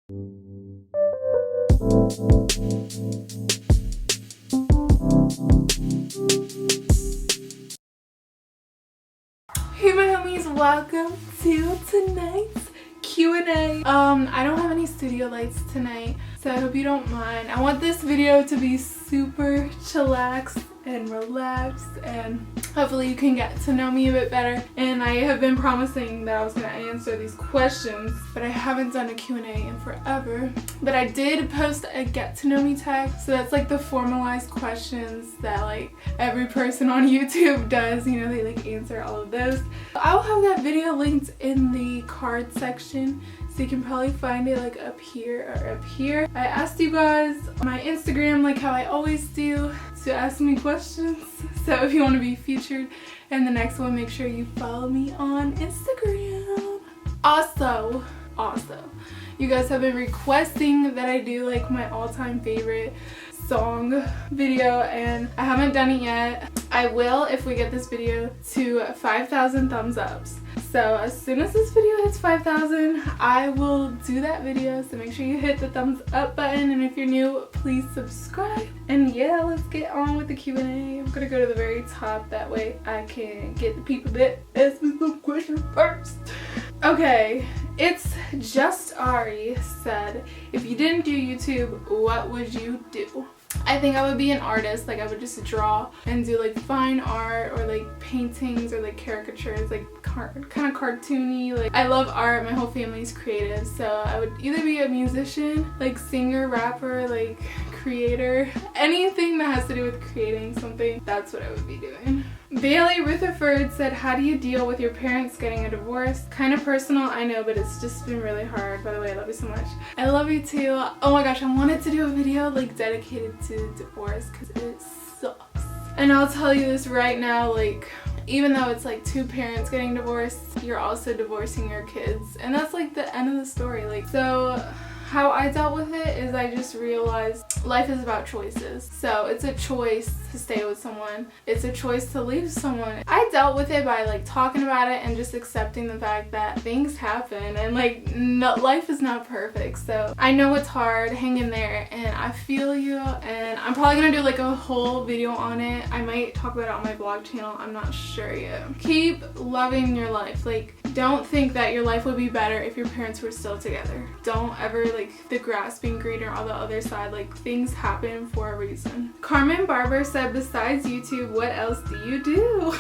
Hey my homies, welcome to tonight's Q&A. I don't have any studio lights tonight, so I hope you don't mind. I want this video to be super chillax and relaxed, and hopefully you can get to know me a bit better. And I have been promising that I was going to answer these questions, but I haven't done a Q&A in forever. But I did post a get to know me tag, so that's like the formalized questions that like every person on YouTube does, you know, they like answer all of those. I'll have that video linked in the card section, so you can probably find it like up here or up here. I asked you guys on my Instagram, like how I always do, to ask me questions. So if you want to be featured in the next one, make sure you follow me on Instagram. Also, you guys have been requesting that I do like my all-time favorite song video, and I haven't done it yet. I will if we get this video to 5,000 thumbs ups. So as soon as this video hits 5,000, I will do that video, so make sure you hit the thumbs up button, and if you're new, please subscribe. And yeah, let's get on with the Q&A. I'm gonna go to the very top, that way I can get the people that ask me some questions first. Okay, it's Just Ari said, if you didn't do YouTube, what would you do? I think I would be an artist. Like I would just draw and do like fine art or like paintings or like caricatures, like kind of cartoony. Like I love art, my whole family's creative, so I would either be a musician, like singer, rapper, like creator, anything that has to do with creating something. That's what I would be doing. Bailey Rutherford said, how do you deal with your parents getting a divorce? Kind of personal, I know, but it's just been really hard. By the way, I love you so much. I love you too. Oh my gosh, I wanted to do a video like dedicated to divorce because it sucks. And I'll tell you this right now, like even though it's like two parents getting divorced, you're also divorcing your kids, and that's like the end of the story. Like, so how I dealt with it is I just realized life is about choices. So it's a choice to stay with someone. It's a choice to leave someone. I dealt with it by like talking about it and just accepting the fact that things happen, and like no, life is not perfect. So I know it's hard, hang in there, and I feel you, and I'm probably gonna do like a whole video on it. I might talk about it on my vlog channel, I'm not sure yet. Keep loving your life. Like don't think that your life would be better if your parents were still together. Don't ever like the grass being greener on the other side. Like things happen for a reason. Carmen Barber said, besides YouTube, what else do you do?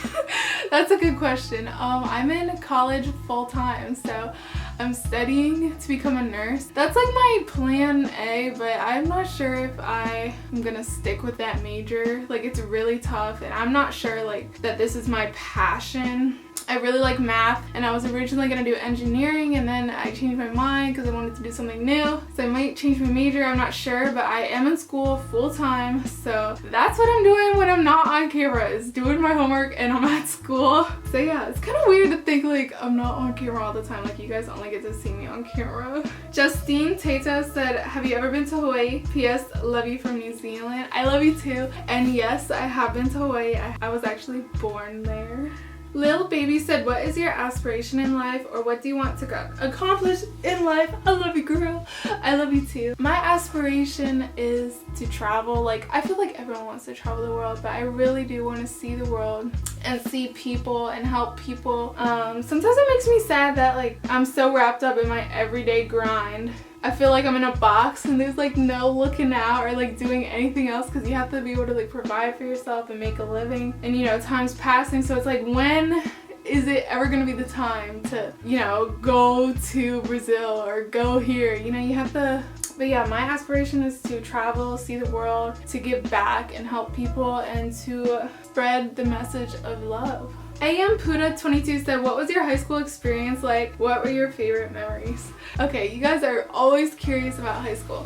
That's a good question. I'm in college full-time, so I'm studying to become a nurse. That's like my plan A, but I'm not sure if I'm gonna stick with that major. Like it's really tough, and I'm not sure like that this is my passion. I really like math, and I was originally going to do engineering, and then I changed my mind because I wanted to do something new. So I might change my major, I'm not sure, but I am in school full-time, so that's what I'm doing when I'm not on camera, is doing my homework and I'm at school. So yeah, it's kind of weird to think like I'm not on camera all the time, like you guys only get to see me on camera. Justine Tato said, have you ever been to Hawaii? P.S. Love you from New Zealand. I love you too. And yes, I have been to Hawaii. I was actually born there. Lil Baby said, what is your aspiration in life, or what do you want to accomplish in life? I love you, girl. I love you too. My aspiration is to travel. Like I feel like everyone wants to travel the world, but I really do want to see the world and see people and help people. Sometimes it makes me sad that like I'm so wrapped up in my everyday grind. I feel like I'm in a box and there's like no looking out or like doing anything else, because you have to be able to like provide for yourself and make a living, and you know, time's passing, so it's like, when is it ever gonna be the time to, you know, go to Brazil or go here? You know, you have to. But yeah, my aspiration is to travel, see the world, to give back and help people, and to spread the message of love. AM Puda 22 said, what was your high school experience like? What were your favorite memories? Okay, you guys are always curious about high school.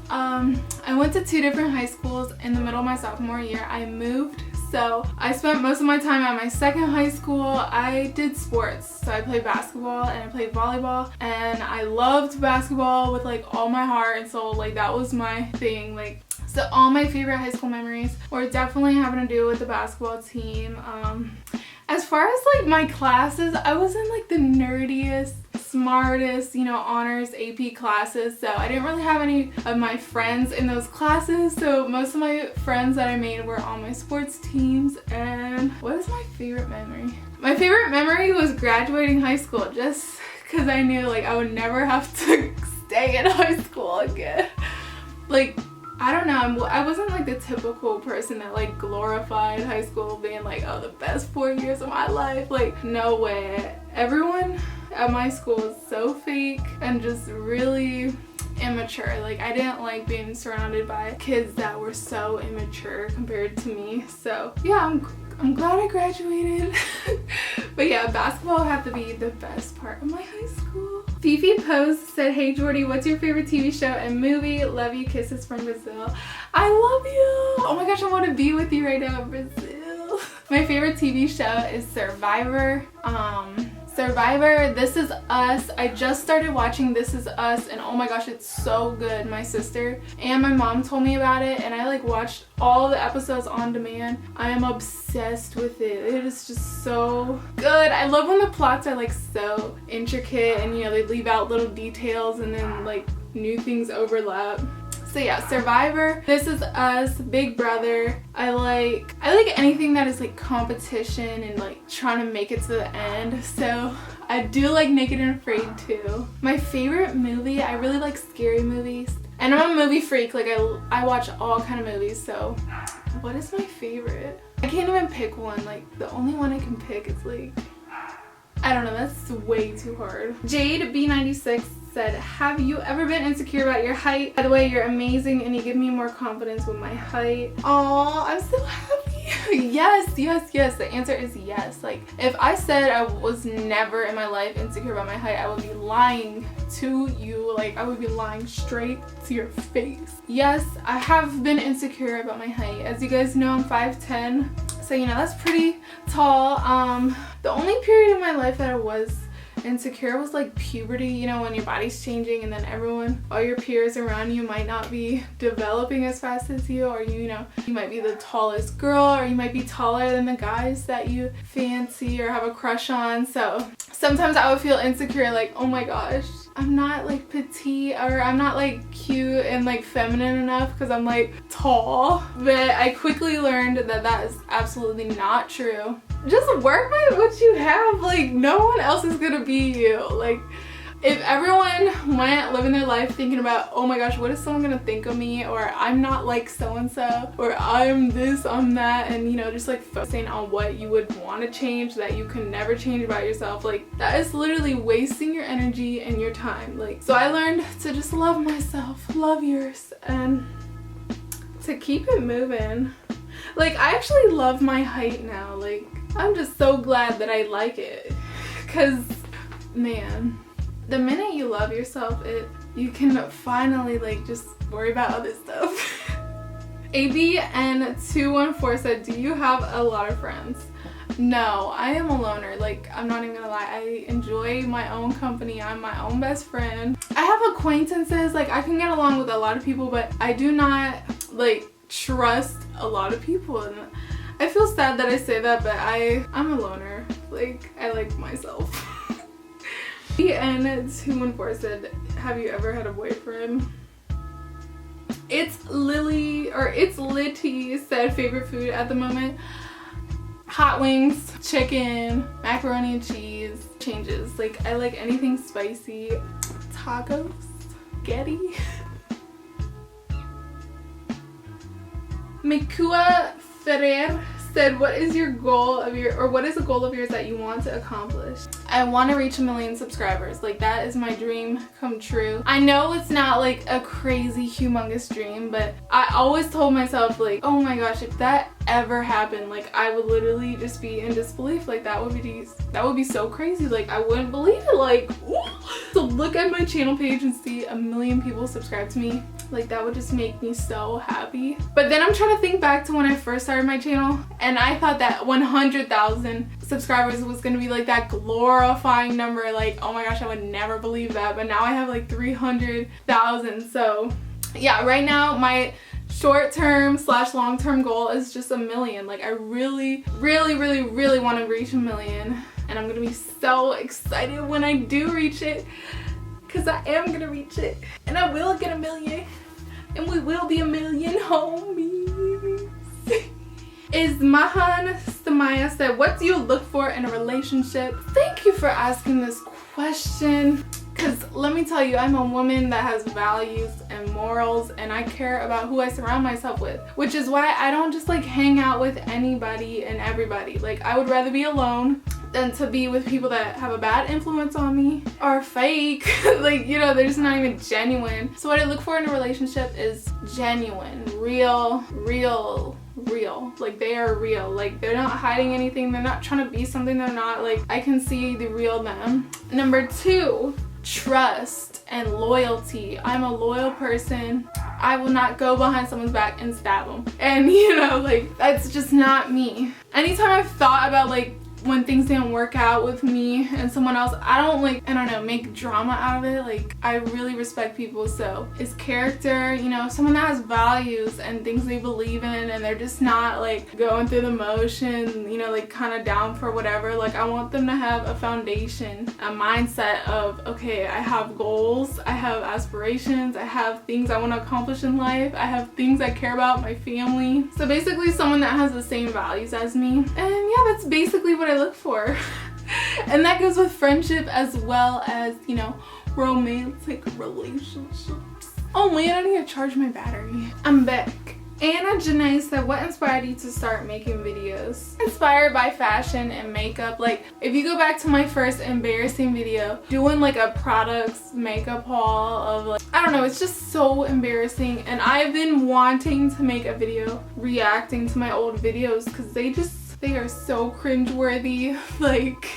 I went to 2 different high schools in the middle of my sophomore year. I moved, so I spent most of my time at my second high school. I did sports, so I played basketball and I played volleyball, and I loved basketball with like all my heart and soul. Like that was my thing. Like, so all my favorite high school memories were definitely having to do with the basketball team. As far as like my classes, I wasn't like the nerdiest, smartest, you know, honors AP classes, so I didn't really have any of my friends in those classes. So most of my friends that I made were on my sports teams. And what is my favorite memory? My favorite memory was graduating high school, just because I knew like I would never have to stay in high school again. Like, I don't know, I wasn't like the typical person that like glorified high school being like, oh, the best 4 years of my life. Like, no way. Everyone at my school was so fake and just really immature. Like, I didn't like being surrounded by kids that were so immature compared to me. So yeah, I'm glad I graduated. But yeah, basketball had to be the best part of my high school. Fifi Post said, hey Jordy, what's your favorite TV show and movie? Love you, kisses from Brazil. I love you. Oh my gosh, I want to be with you right now in Brazil. My favorite TV show is Survivor. Survivor, This Is Us. I just started watching This Is Us and oh my gosh, it's so good. My sister and my mom told me about it and I like watched all the episodes on demand. I am obsessed with it. It is just so good. I love when the plots are like so intricate and you know, they leave out little details and then like new things overlap. So yeah, Survivor, This Is Us, Big Brother. I like anything that is like competition and like trying to make it to the end. So I do like Naked and Afraid too. My favorite movie, I really like scary movies. And I'm a movie freak, like I watch all kind of movies, so what is my favorite? I can't even pick one, like the only one I can pick is like, I don't know, that's way too hard. Jade B96 said, have you ever been insecure about your height? By the way, you're amazing and you give me more confidence with my height. Aw, I'm so happy. Yes, yes, yes. The answer is yes. Like, if I said I was never in my life insecure about my height, I would be lying to you. Like, I would be lying straight to your face. Yes, I have been insecure about my height. As you guys know, I'm 5'10". So, you know, that's pretty tall. The only period in my life that I was insecure was like puberty, you know, when your body's changing and then all your peers around you might not be developing as fast as you, or you know, you might be the tallest girl, or you might be taller than the guys that you fancy or have a crush on. So sometimes I would feel insecure, like, oh my gosh, I'm not like petite, or I'm not like cute and like feminine enough because I'm like tall. But I quickly learned that that is absolutely not true. Just work with what you have. Like, no one else is gonna be you. Like, if everyone went living their life thinking about, oh my gosh, what is someone gonna think of me, or I'm not like so-and-so, or I'm this, I'm that, and you know, just like focusing on what you would want to change that you can never change about yourself, like that is literally wasting your energy and your time. Like, so I learned to just love myself, love yours, and to keep it moving. Like, I actually love my height now. Like, I'm just so glad that I like it, because man, the minute you love yourself, you can finally like just worry about other stuff. ABN214 said, do you have a lot of friends? No, I am a loner. Like, I'm not even gonna lie, I enjoy my own company. I'm my own best friend. I have acquaintances, like I can get along with a lot of people, but I do not like trust a lot of people, and I feel sad that I say that, but I'm a loner. Like, I like myself. And214 said, have you ever had a boyfriend? It's Lily, or it's Litty said, favorite food at the moment? Hot wings, chicken, macaroni and cheese. Changes. Like, I like anything spicy. Tacos, spaghetti. Mikua Ferrer said, what is your goal of what is a goal of yours that you want to accomplish? I want to reach 1 million subscribers. Like, that is my dream come true. I know it's not like a crazy humongous dream, but I always told myself, like, oh my gosh, if that ever happened, like, I would literally just be in disbelief. Like, that would be so crazy. Like, I wouldn't believe it. Like, to look at my channel page and see 1 million people subscribe to me, like, that would just make me so happy. But then I'm trying to think back to when I first started my channel, and I thought that 100,000 subscribers was gonna be like that glorifying number. Like, oh my gosh, I would never believe that. But now I have like 300,000. So yeah, right now my short-term / long-term goal is just 1 million. Like I really want to reach 1 million, and I'm gonna be so excited when I do reach it, because I am gonna reach it, and I will get 1 million, and we will be 1 million homies. Is Mahan Samaya said, what do you look for in a relationship? Thank you for asking this question, because let me tell you, I'm a woman that has values and morals, and I care about who I surround myself with, which is why I don't just like hang out with anybody and everybody. Like I would rather be alone than to be with people that have a bad influence on me, are fake. Like, you know, they're just not even genuine. So what I look for in a relationship is genuine, real. Like they are real. Like they're not hiding anything. They're not trying to be something they're not. Like I can see the real them. Number 2, trust and loyalty. I'm a loyal person. I will not go behind someone's back and stab them. And you know, like that's just not me. Anytime I've thought about like when things didn't work out with me and someone else, I don't make drama out of it. Like I really respect people. So it's character, you know, someone that has values and things they believe in, and they're just not like going through the motion, you know, like kind of down for whatever. Like I want them to have a foundation, a mindset of, okay, I have goals, I have aspirations, I have things I want to accomplish in life, I have things I care about, my family. So basically someone that has the same values as me. And yeah, that's basically what I look for. And that goes with friendship as well as, you know, romantic relationships. Oh man, I need to charge my battery. I'm back. Anna Janae said, what inspired you to start making videos? Inspired by fashion and makeup. Like if you go back to my first embarrassing video, doing like a products makeup haul of like, I don't know, it's just so embarrassing, and I've been wanting to make a video reacting to my old videos because they are so cringeworthy. Like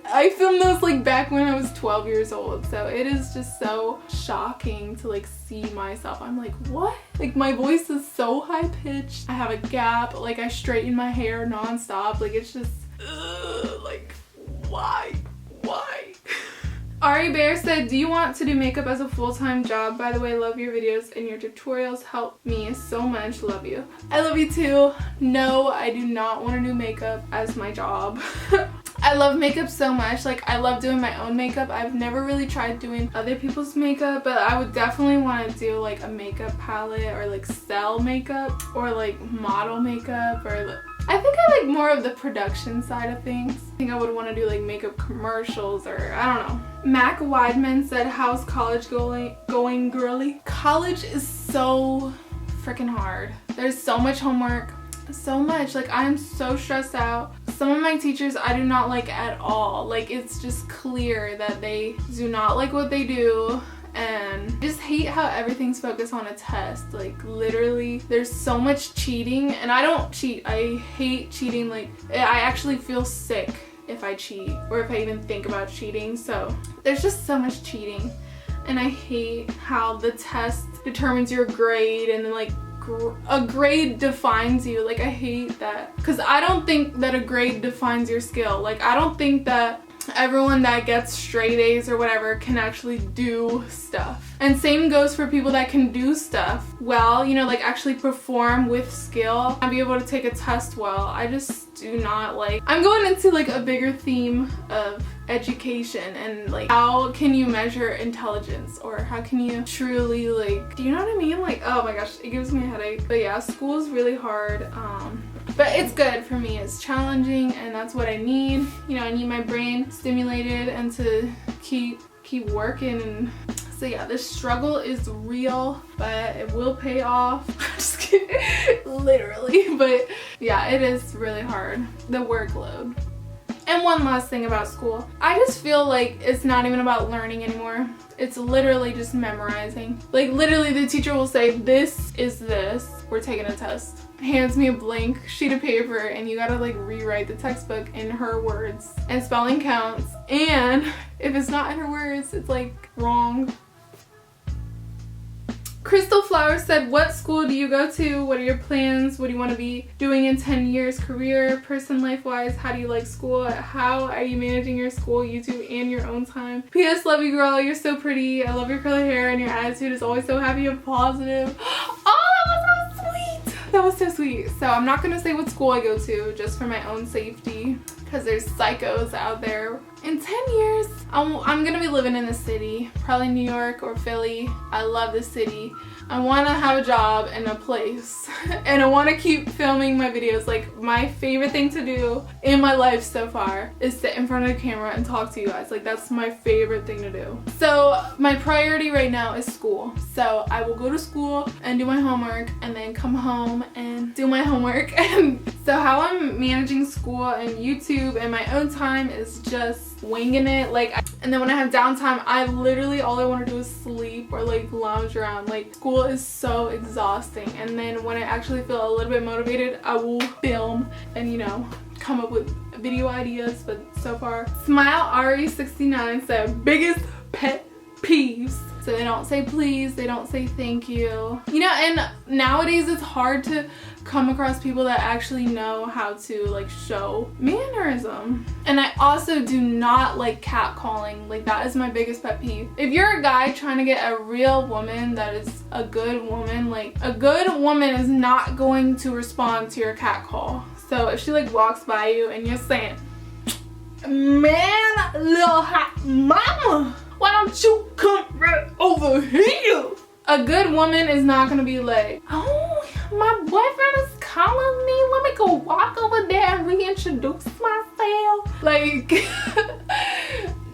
I filmed those like back when I was 12 years old, so it is just so shocking to like see myself. I'm like, what? Like my voice is so high pitched, I have a gap, like I straighten my hair non-stop. Like it's just like why? Ari Bear said, do you want to do makeup as a full-time job? By the way, love your videos and your tutorials help me so much. Love you. I love you too. No, I do not want to do makeup as my job. I love makeup so much. Like I love doing my own makeup. I've never really tried doing other people's makeup, but I would definitely want to do like a makeup palette, or like sell makeup, or like model makeup, or I think I like more of the production side of things. I think I would want to do like makeup commercials, or I don't know. Mac Weidman said, how's college going girly? College is so freaking hard. There's so much homework, so much. Like I'm so stressed out. Some of my teachers I do not like at all. Like it's just clear that they do not like what they do, and I just hate how everything's focused on a test. Like literally there's so much cheating, and I don't cheat. I hate cheating. Like I actually feel sick if I cheat, or if I even think about cheating. So there's just so much cheating, and I hate how the test determines your grade, and then like a grade defines you. Like I hate that, because I don't think that a grade defines your skill. Like I don't think that everyone that gets straight A's or whatever can actually do stuff. And same goes for people that can do stuff well, you know, like actually perform with skill and be able to take a test well. I just do not like. I'm going into like a bigger theme of education, and like how can you measure intelligence, or how can you truly like, do you know what I mean? Like, oh my gosh, it gives me a headache. But yeah, school is really hard. But it's good for me. It's challenging, and that's what I need. You know, I need my brain stimulated and to keep working. And so yeah, this struggle is real, but it will pay off. Just kidding. Literally. But yeah, it is really hard, the workload. And one last thing about school. I just feel like it's not even about learning anymore. It's literally just memorizing. Like literally the teacher will say, this is this. We're taking a test. Hands me a blank sheet of paper, and you gotta like rewrite the textbook in her words. And spelling counts. And if it's not in her words, it's like wrong. Crystal Flower said, what school do you go to? What are your plans? What do you want to be doing in 10 years? Career, person, life-wise? How do you like school? How are you managing your school, YouTube, and your own time? P.S. Love you, girl. You're so pretty. I love your curly hair, and your attitude is always so happy and positive. Oh, that was That was so sweet. So I'm not gonna say what school I go to just for my own safety, because there's psychos out there. In 10 years, I'm gonna be living in the city, probably New York or Philly. I love the city. I wanna have a job in a place and I wanna keep filming my videos. Like, my favorite thing to do in my life so far is sit in front of the camera and talk to you guys. Like, that's my favorite thing to do. So my priority right now is school. So I will go to school and do my homework and then come home and do my homework. And so how I'm managing school and YouTube and my own time is just winging it. And then when I have downtime, I literally, all I want to do is sleep or like lounge around. Like, school is so exhausting. And then when I actually feel a little bit motivated, I will film and, you know, come up with video ideas. But so far, Smile Ari69 said biggest pet peeves. So they don't say please, they don't say thank you. You know, and nowadays it's hard to come across people that actually know how to like show mannerism. And I also do not like catcalling. Like, that is my biggest pet peeve. If you're a guy trying to get a real woman that is a good woman, like, a good woman is not going to respond to your catcall. So if she like walks by you and you're saying, man, little hot mama, why don't you come right over here? A good woman is not gonna be like, oh, my boyfriend is calling me, let me go walk over there and reintroduce myself. Like,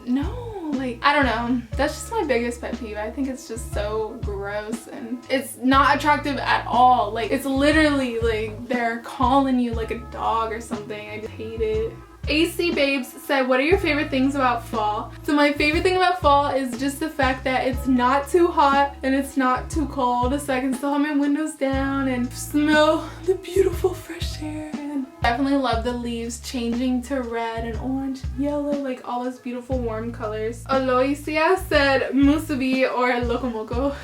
no, like, I don't know. That's just my biggest pet peeve. I think it's just so gross and it's not attractive at all. Like, it's literally like they're calling you like a dog or something. I just hate it. AC Babes said, what are your favorite things about fall? So my favorite thing about fall is just the fact that it's not too hot and it's not too cold, so I can still have my windows down and smell the beautiful fresh air. And definitely love the leaves changing to red and orange and yellow, like all those beautiful warm colors. Aloysia said musubi or lokomoko.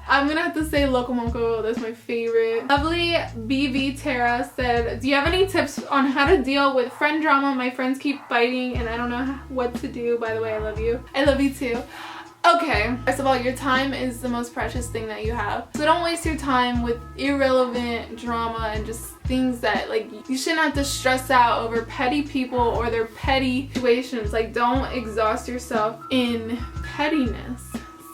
I'm gonna have to say lokomoko, that's my favorite. Lovely BV Tara said, do you have any tips on how to deal with friend drama? My friends keep fighting and I don't know what to do. By the way, I love you. I love you too. Okay, first of all, your time is the most precious thing that you have. So don't waste your time with irrelevant drama and just things that, like, you shouldn't have to stress out over petty people or their petty situations. Like, don't exhaust yourself in pettiness.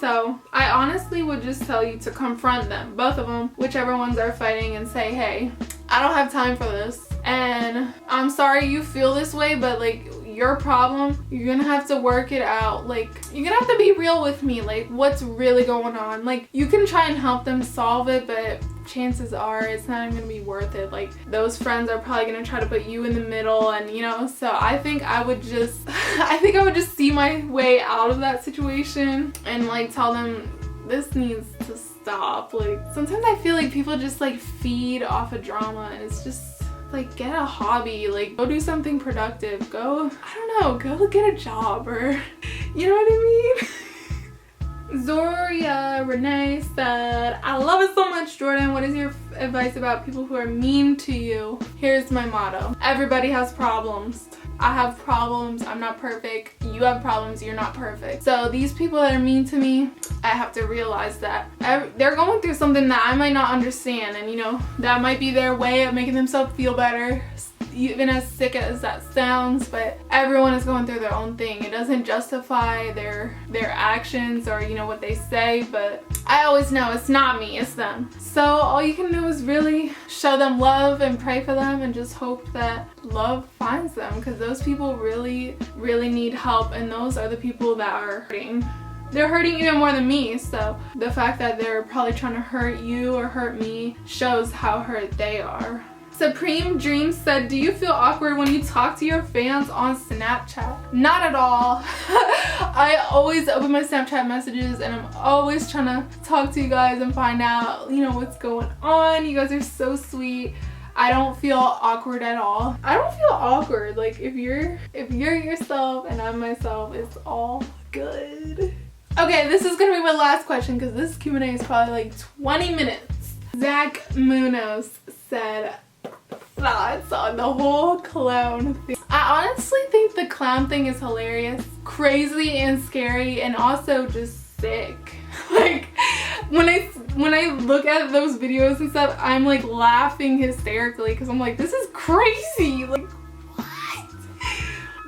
So I honestly would just tell you to confront them, both of them, whichever ones are fighting, and say, hey, I don't have time for this. And I'm sorry you feel this way, but like, your problem, you're gonna have to work it out. Like, you're gonna have to be real with me, like, what's really going on. Like, you can try and help them solve it, but chances are it's not even gonna be worth it. Like, those friends are probably gonna try to put you in the middle, and you know, so I think I would just I would just see my way out of that situation and like tell them this needs to stop. Like, sometimes I feel like people just like feed off of drama, and it's just like, get a hobby, like go do something productive, go, I don't know, go get a job, or you know what I mean? Zoria Renee said, I love it so much, Jordan. What is your advice about people who are mean to you? Here's my motto. Everybody has problems. I have problems. I'm not perfect. You have problems. You're not perfect. So these people that are mean to me, I have to realize that they're going through something that I might not understand, and you know, that might be their way of making themselves feel better, even as sick as that sounds. But everyone is going through their own thing. It doesn't justify their actions or, you know, what they say, but I always know it's not me, it's them. So all you can do is really show them love and pray for them and just hope that love finds them, because those people really, really need help, and those are the people that are hurting. They're hurting even more than me, so the fact that they're probably trying to hurt you or hurt me shows how hurt they are. Supreme Dream said, do you feel awkward when you talk to your fans on Snapchat? Not at all. I always open my Snapchat messages and I'm always trying to talk to you guys and find out, you know, what's going on. You guys are so sweet. I don't feel awkward at all. I don't feel awkward. Like, if you're yourself and I'm myself, it's all good. Okay, this is gonna be my last question because this Q&A is probably like 20 minutes. Zach Munoz said, thoughts on the whole clown thing. I honestly think the clown thing is hilarious, crazy and scary, and also just sick. Like, when when I look at those videos and stuff, I'm like laughing hysterically because I'm like, this is crazy. Like, what?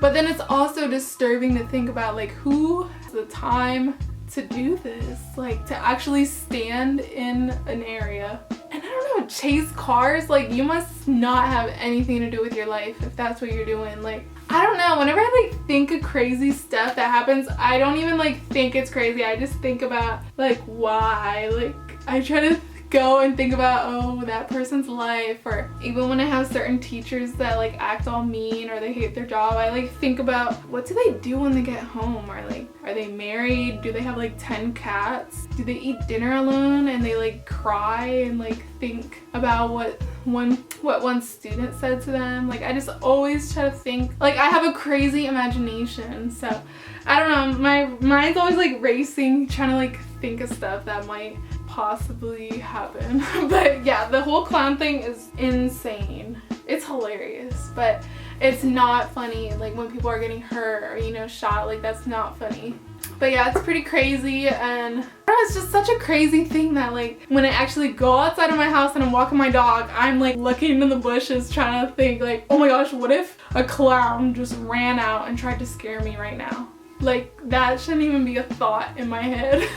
But then it's also disturbing to think about like who has the time to do this, like to actually stand in an area and I don't know, chase cars. Like, you must not have anything to do with your life if that's what you're doing. Like, I don't know, whenever I like think of crazy stuff that happens, I don't even like think it's crazy. I just think about like why. Like, I try to go and think about, oh, that person's life. Or even when I have certain teachers that like act all mean or they hate their job, I like think about what do they do when they get home? Or like, are they married? Do they have like 10 cats? Do they eat dinner alone and they like cry and like think about what one student said to them? Like, I just always try to think, like, I have a crazy imagination, so I don't know, my mind's always like racing trying to like think of stuff that might possibly happen. But yeah, the whole clown thing is insane. It's hilarious, but it's not funny. Like, when people are getting hurt or, you know, shot, like, that's not funny. But yeah, it's pretty crazy, and I don't know, it's just such a crazy thing that like when I actually go outside of my house and I'm walking my dog, I'm like looking in the bushes trying to think like, oh my gosh, what if a clown just ran out and tried to scare me right now? Like, that shouldn't even be a thought in my head.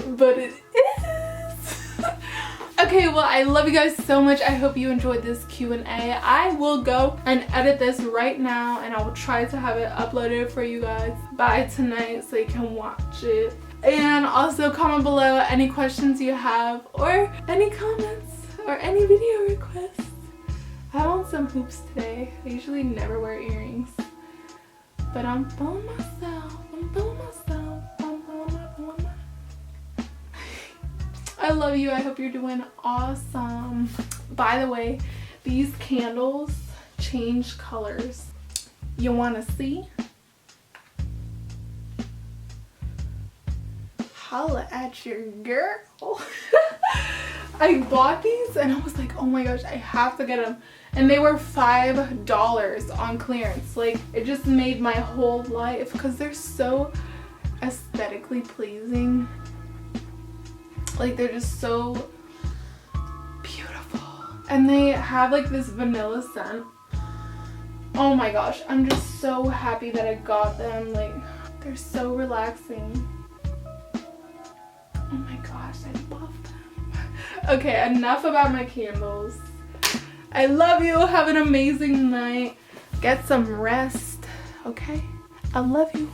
But it is. Okay, well, I love you guys so much. I hope you enjoyed this Q&A. I will go and edit this right now, and I will try to have it uploaded for you guys by tonight so you can watch it. And also comment below any questions you have or any comments or any video requests. I want some hoops today. I usually never wear earrings, but I'm feeling myself. I love you. I hope you're doing awesome. By the way, these candles change colors. You want to see? Holla at your girl. I bought these and I was like, oh my gosh, I have to get them. And they were $5 on clearance. Like, it just made my whole life because they're so aesthetically pleasing. Like, they're just so beautiful. And they have like this vanilla scent. Oh my gosh, I'm just so happy that I got them. Like, they're so relaxing. Oh my gosh, I love them. Okay, enough about my candles. I love you. Have an amazing night. Get some rest, okay? I love you.